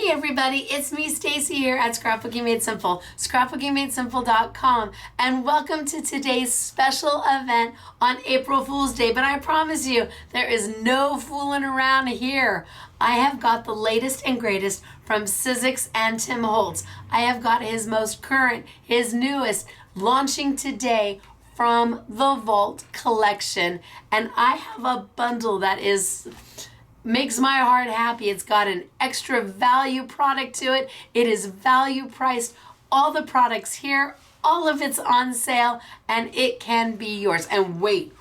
Hey everybody, it's me Stacy here at Scrapbooking Made Simple, scrapbookingmadesimple.com, and welcome to today's special event on April Fool's Day. But I promise you, there is no fooling around here. I have got the latest and greatest from Sizzix and Tim Holtz. I have got his most current, his newest, launching today from the Vault collection, and I have a bundle that makes my heart happy. It's got an extra value product to it. It is value priced. All the products here, all of it's on sale, and it can be yours. And wait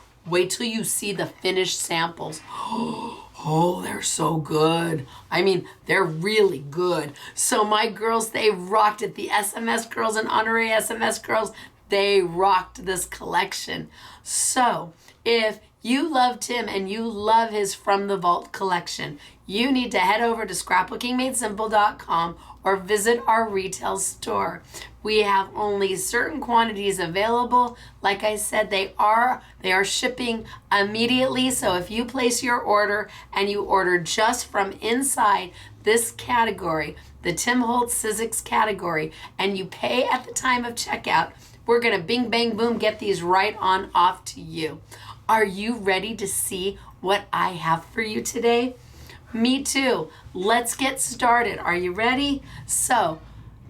till you see the finished samples. Oh, they're so good. I mean, they're really good. So my girls, they rocked it. The SMS girls and honorary SMS girls, they rocked this collection. So if you love Tim and you love his From the Vault collection, you need to head over to scrapbookingmadesimple.com or visit our retail store. We have only certain quantities available. Like I said, they are shipping immediately. So if you place your order and you order just from inside this category, the Tim Holtz Sizzix category, and you pay at the time of checkout, we're gonna bing, bang, boom, get these right on off to you. Are you ready to see what I have for you today? Me too. Let's get started. Are you ready? So,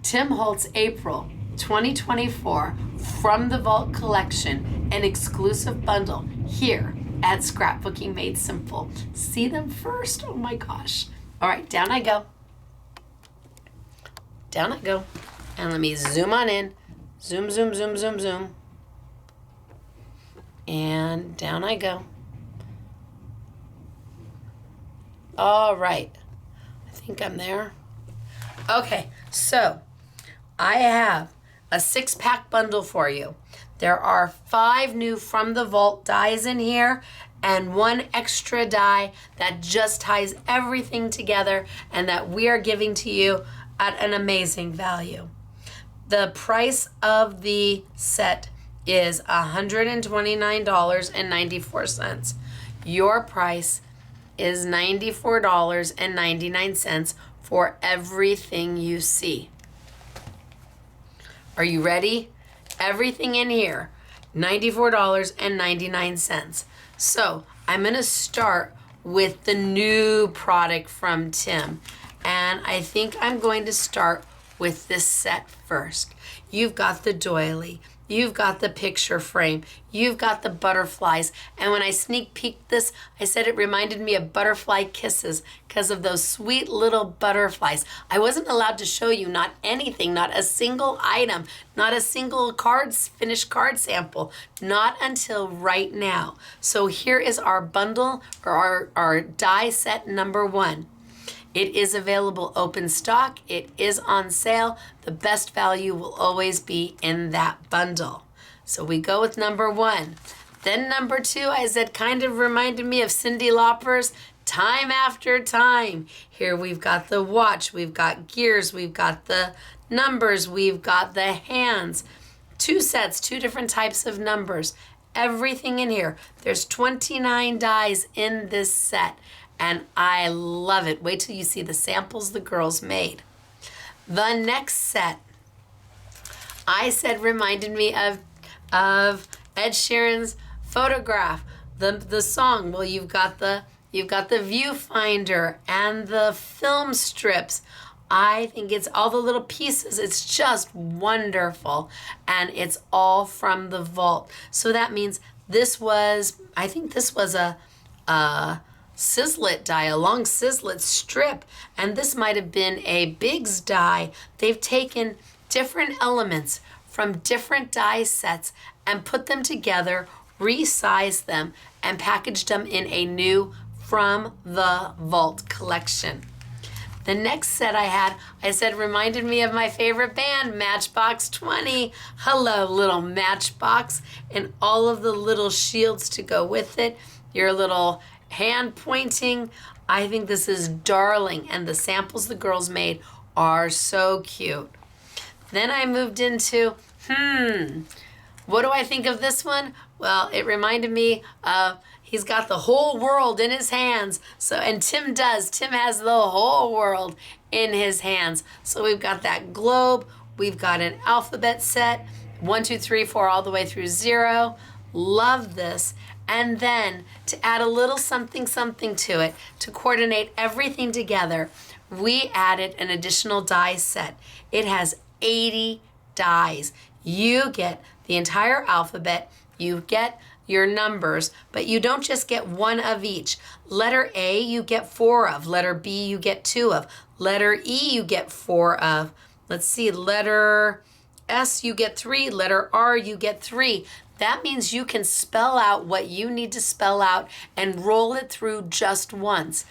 Tim Holtz April 2024 From the Vault collection, an exclusive bundle here at Scrapbooking Made Simple. See them first? Oh my gosh. All right, down I go. Down I go. And let me zoom on in. Zoom, zoom, zoom, zoom, zoom. And down I go. All right. I think I'm there. Okay, so I have a 6-pack bundle for you. There are 5 new From the Vault dies in here and 1 extra die that just ties everything together and that we are giving to you at an amazing value. The price of the set is $129.94. Your price is $94.99 for everything you see. Are you ready? Everything in here, $94.99. So I'm gonna start with the new product from Tim. And I think I'm going to start with this set first. You've got the doily. You've got the picture frame. You've got the butterflies. And when I sneak peeked this, I said it reminded me of Butterfly Kisses because of those sweet little butterflies. I wasn't allowed to show you not anything, not a single item, not a single finished card sample, not until right now. So here is our bundle, or our die set number 1. It is available open stock. It is on sale. The best value will always be in that bundle. So we go with number 1. Then number 2, I said, kind of reminded me of Cyndi Lauper's Time After Time. Here we've got the watch, we've got gears, we've got the numbers, we've got the hands. 2 sets, 2 different types of numbers. Everything in here. There's 29 dies in this set. And I love it. Wait till you see the samples the girls made. The next set, I said reminded me of Ed Sheeran's Photograph, the song. Well, you've got the viewfinder and the film strips. I think it's all the little pieces. It's just wonderful. And it's all from the vault. So that means I think this was a Sizzlet die, a long Sizzlet strip, and this might have been a Biggs die. They've taken different elements from different die sets and put them together, resized them, and packaged them in a new From the Vault collection. The next set I said reminded me of my favorite band, Matchbox 20. Hello, little Matchbox, and all of the little shields to go with it, your little hand pointing. I think this is darling, and the samples the girls made are so cute. Then I moved into, what do I think of this one? Well, it reminded me of He's got the whole world in his hands. So, and Tim does. Tim has the whole world in his hands. So we've got that globe. We've got an alphabet set, 1, 2, 3, 4, all the way through 0. Love this. And then to add a little something to it, to coordinate everything together, we added an additional die set. It has 80 dies. You get the entire alphabet, you get your numbers, but you don't just get one of each. Letter A, you get 4 of. Letter B, you get 2 of. Letter E, you get 4 of. Let's see, letter S, you get 3. Letter R, you get 3. That means you can spell out what you need to spell out and roll it through just once.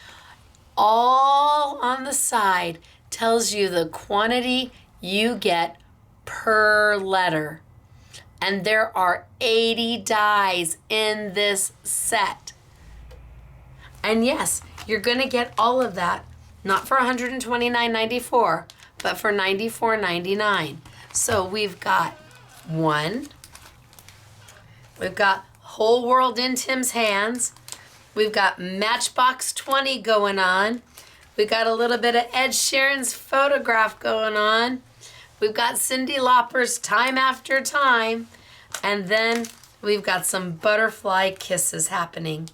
All on the side tells you the quantity you get per letter. And there are 80 dies in this set. And yes, you're going to get all of that, not for $129.94, but for $94.99. So we've got 1. We've got whole world in Tim's hands. We've got Matchbox 20 going on. We've got a little bit of Ed Sheeran's photograph going on. We've got Cyndi Lauper's Time After Time. And then we've got some butterfly kisses happening.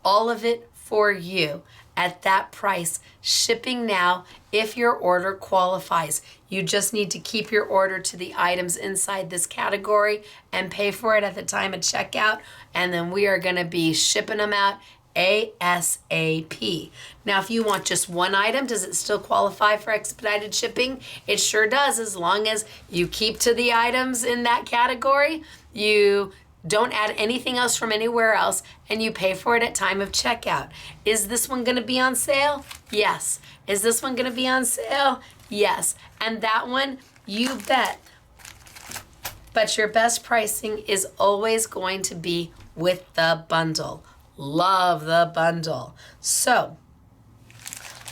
All of it for you at that price. Shipping now if your order qualifies. You just need to keep your order to the items inside this category and pay for it at the time of checkout. And then we are going to be shipping them out ASAP. Now, if you want just one item, does it still qualify for expedited shipping? It sure does, as long as you keep to the items in that category, you don't add anything else from anywhere else, and you pay for it at time of checkout. Is this one going to be on sale? Yes. Is this one going to be on sale? Yes. And that one, you bet. But your best pricing is always going to be with the bundle. Love the bundle. So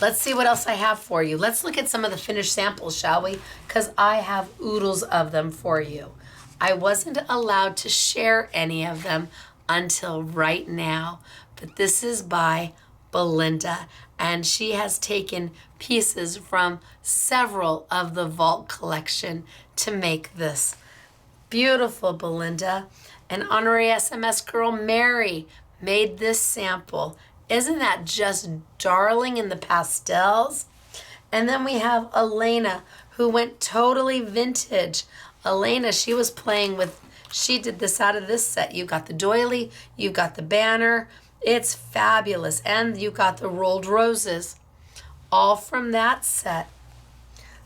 let's see what else I have for you. Let's look at some of the finished samples, shall we? Because I have oodles of them for you. I wasn't allowed to share any of them until right now, but this is by Belinda, and she has taken pieces from several of the Vault collection to make this. Beautiful, Belinda. And honorary SMS girl Mary made this sample. Isn't that just darling in the pastels? And then we have Elena, who went totally vintage. Elena, she was playing with, she did this out of this set. You got the doily, you got the banner. It's fabulous. And you got the rolled roses, all from that set.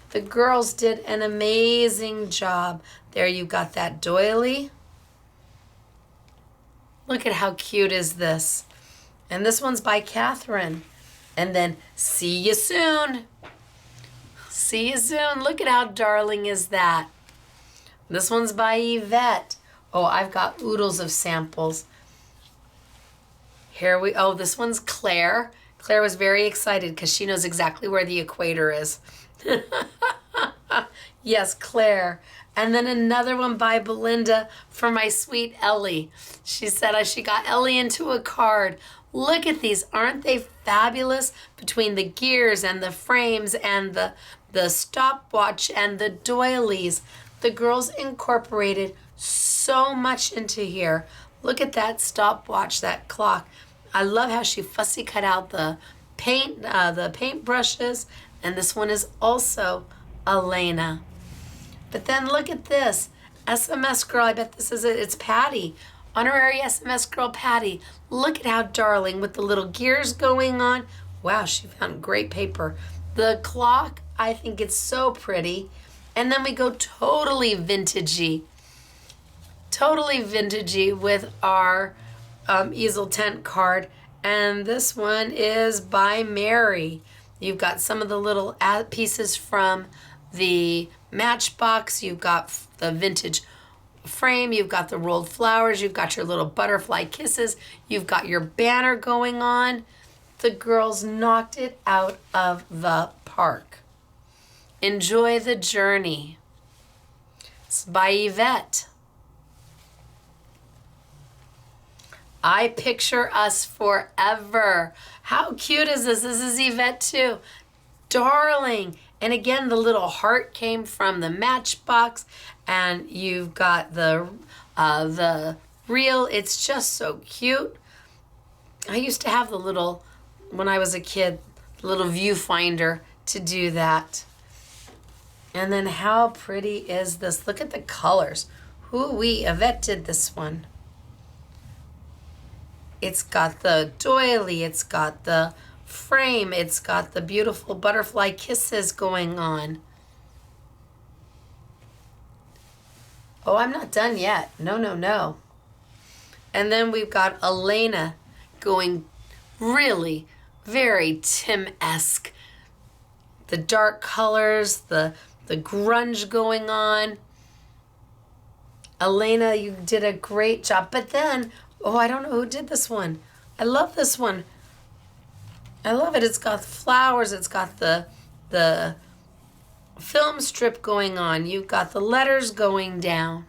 The girls did an amazing job. There you got that doily. Look at how cute is this. And this one's by Catherine. And then see you soon. See you soon. Look at how darling is that. This one's by Yvette. Oh, I've got oodles of samples. Oh, this one's Claire. Claire was very excited because she knows exactly where the equator is. Yes, Claire. And then another one by Belinda for my sweet Ellie. She said she got Ellie into a card. Look at these. Aren't they fabulous? Between the gears and the frames and the stopwatch and the doilies. The girls incorporated so much into here. Look at that stopwatch, that clock. I love how she fussy cut out the paint brushes. And this one is also Elena. But then look at this. SMS girl, I bet this is it. It's Patty. Honorary SMS girl Patty. Look at how darling with the little gears going on. Wow, she found great paper. The clock, I think it's so pretty. And then we go totally vintagey. Totally vintagey with our easel tent card. And this one is by Mary. You've got some of the little pieces from the Matchbox. You've got the vintage frame. You've got the rolled flowers. You've got your little butterfly kisses. You've got your banner going on. The girls knocked it out of the park. Enjoy the journey. It's by Yvette. I picture us forever. How cute is this? This is Yvette too. Darling. And again, the little heart came from the Matchbox, and you've got the reel. It's just so cute. I used to have the little, when I was a kid, the little viewfinder to do that. And then how pretty is this? Look at the colors. Hoo-wee, Yvette did this one. It's got the doily, it's got the frame, it's got the beautiful butterfly kisses going on. Oh, I'm not done yet. No, no, no. And then we've got Elena going really very Tim-esque. The dark colors, the grunge going on. Elena, you did a great job. But then, oh, I don't know who did this one. I love this one. I love it. It's got flowers. It's got the film strip going on. You've got the letters going down.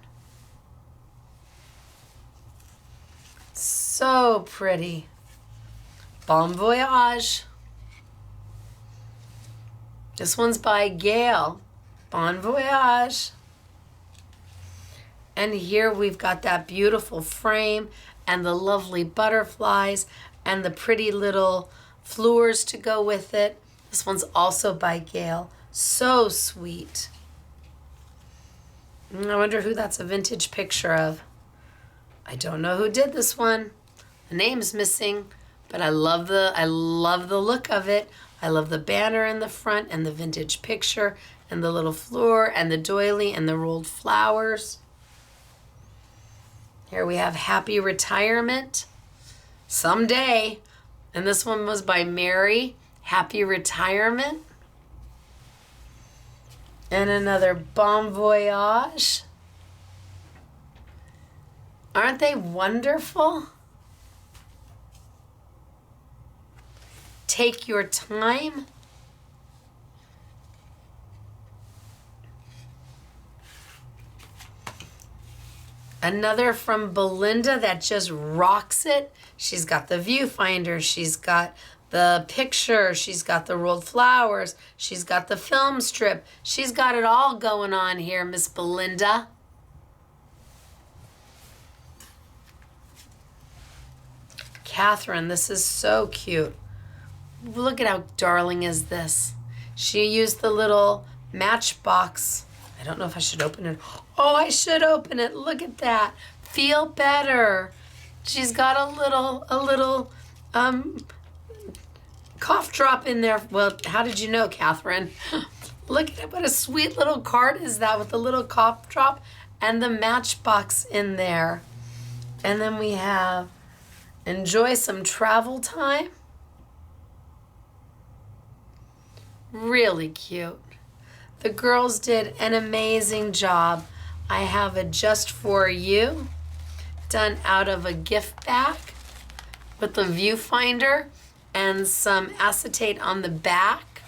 So pretty. Bon voyage. This one's by Gail. Bon voyage. And here we've got that beautiful frame and the lovely butterflies and the pretty little flowers to go with it. This one's also by Gail. So sweet. I wonder who that's a vintage picture of. I don't know who did this one. The name's missing, but I love the look of it. I love the banner in the front and the vintage picture and the little floor and the doily and the rolled flowers. Here we have Happy Retirement. Someday. And this one was by Mary. Happy Retirement. And another Bon Voyage. Aren't they wonderful? Take your time. Another from Belinda that just rocks it. She's got the viewfinder. She's got the picture. She's got the rolled flowers. She's got the film strip. She's got it all going on here, Miss Belinda. Catherine, this is so cute. Look at how darling is this. She used the little Matchbox. I don't know if I should open it. Oh, I should open it. Look at that. Feel better. She's got a little cough drop in there. Well, how did you know, Catherine? Look at it. What a sweet little card is that with the little cough drop and the Matchbox in there. And then we have enjoy some travel time. Really cute. The girls did an amazing job. I have a Just For You done out of a gift bag with the viewfinder and some acetate on the back.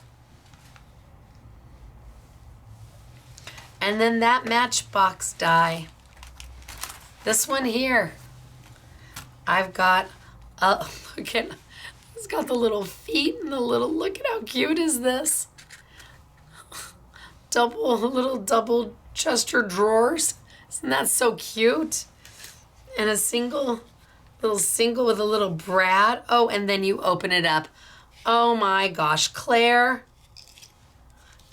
And then that Matchbox die. This one here, I've got, look at, it's got the little feet and the little, look at how cute is this? Little double Chester drawers. Isn't that so cute? And a single with a little brad. Oh, and then you open it up. Oh my gosh, Claire.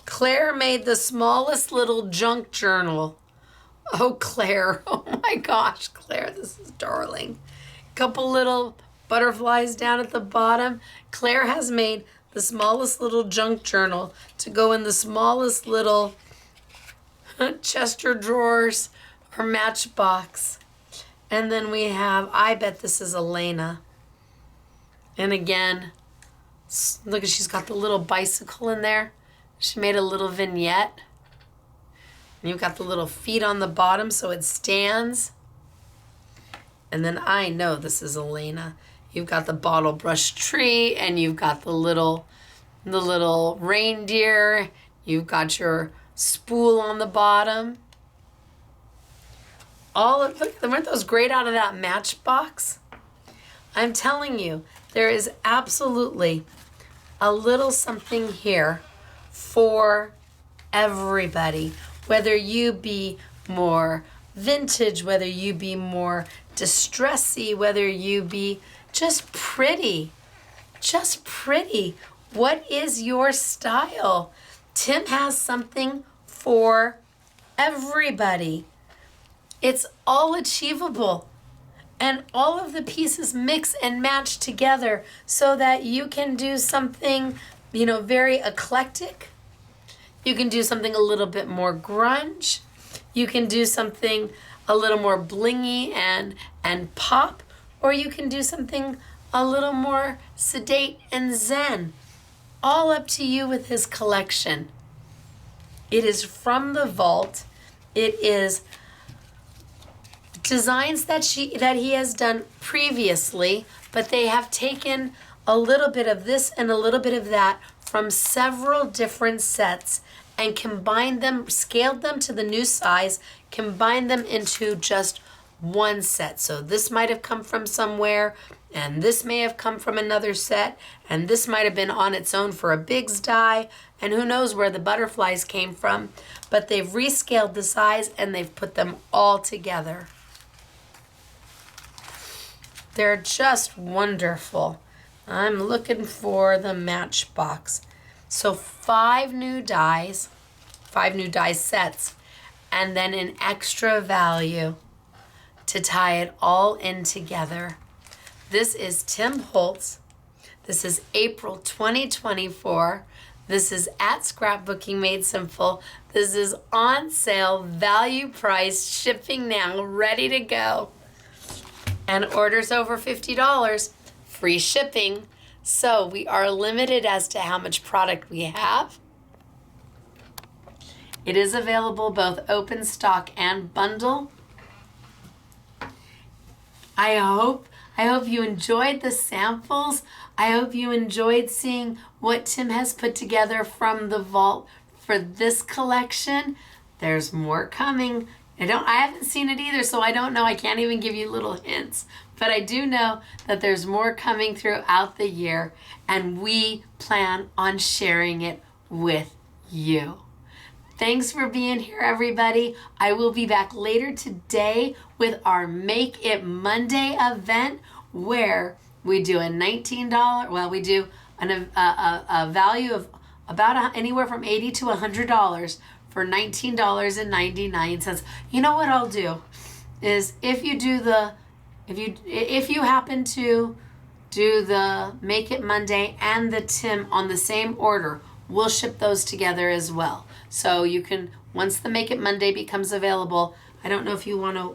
Claire made the smallest little junk journal. Oh, Claire. Oh my gosh, Claire, this is darling. Couple little butterflies down at the bottom. Claire has made the smallest little junk journal to go in the smallest little Chester drawers or Matchbox. And then we have, I bet this is Elena. And again, look, she's got the little bicycle in there. She made a little vignette. And you've got the little feet on the bottom so it stands. And then I know this is Elena. You've got the bottle brush tree and you've got the little reindeer. You've got your spool on the bottom. Look, weren't those great out of that Matchbox? I'm telling you, there is absolutely a little something here for everybody. Whether you be more vintage, whether you be more distressy, whether you be just pretty. Just pretty. What is your style? Tim has something for everybody. It's all achievable. And all of the pieces mix and match together so that you can do something, very eclectic. You can do something a little bit more grunge. You can do something a little more blingy and pop. Or you can do something a little more sedate and zen. All up to you with his collection. It is from the vault. It is designs that he has done previously, but they have taken a little bit of this and a little bit of that from several different sets and combined them, scaled them to the new size, combined them into just one set. So this might have come from somewhere, and this may have come from another set, and this might have been on its own for a Biggs die, and who knows where the butterflies came from, but they've rescaled the size and they've put them all together. They're just wonderful. I'm looking for the matchbox. So 5 new dies sets, and then an extra value to tie it all in together. This is Tim Holtz. This is April 2024. This is at Scrapbooking Made Simple. This is on sale, value price, shipping now, ready to go. And orders over $50, free shipping. So we are limited as to how much product we have. It is available both open stock and bundle. I hope you enjoyed the samples. I hope you enjoyed seeing what Tim has put together from the vault for this collection. There's more coming. I haven't seen it either, so I don't know. I can't even give you little hints. But I do know that there's more coming throughout the year, and we plan on sharing it with you. Thanks for being here, everybody. I will be back later today with our Make It Monday event, where we do a $19, we do a value of about anywhere from $80 to $100 for $19.99. You know what I'll do is if you happen to do the Make It Monday and the Tim on the same order, we'll ship those together as well. So you can, once the Make It Monday becomes available, I don't know if you want to,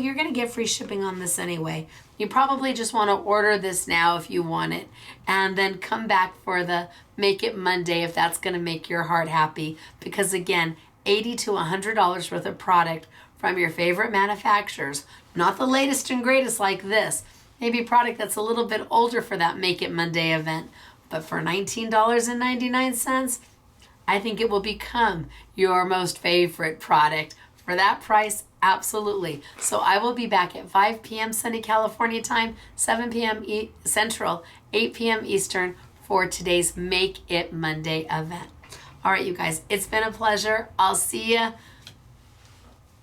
you're going to get free shipping on this anyway. You probably just want to order this now if you want it, and then come back for the Make It Monday if that's going to make your heart happy. Because again, $80 to $100 worth of product from your favorite manufacturers, not the latest and greatest like this. Maybe product that's a little bit older for that Make It Monday event. But for $19.99, I think it will become your most favorite product. For that price, absolutely. So I will be back at 5 p.m. sunny California time, 7 p.m. Central, 8 p.m. Eastern for today's Make It Monday event. All right, you guys, it's been a pleasure. I'll see you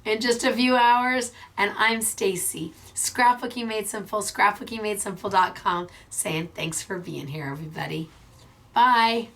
in just a few hours. And I'm Stacy, Scrapbooking Made Simple, scrapbookingmadesimple.com, saying thanks for being here, everybody. Bye.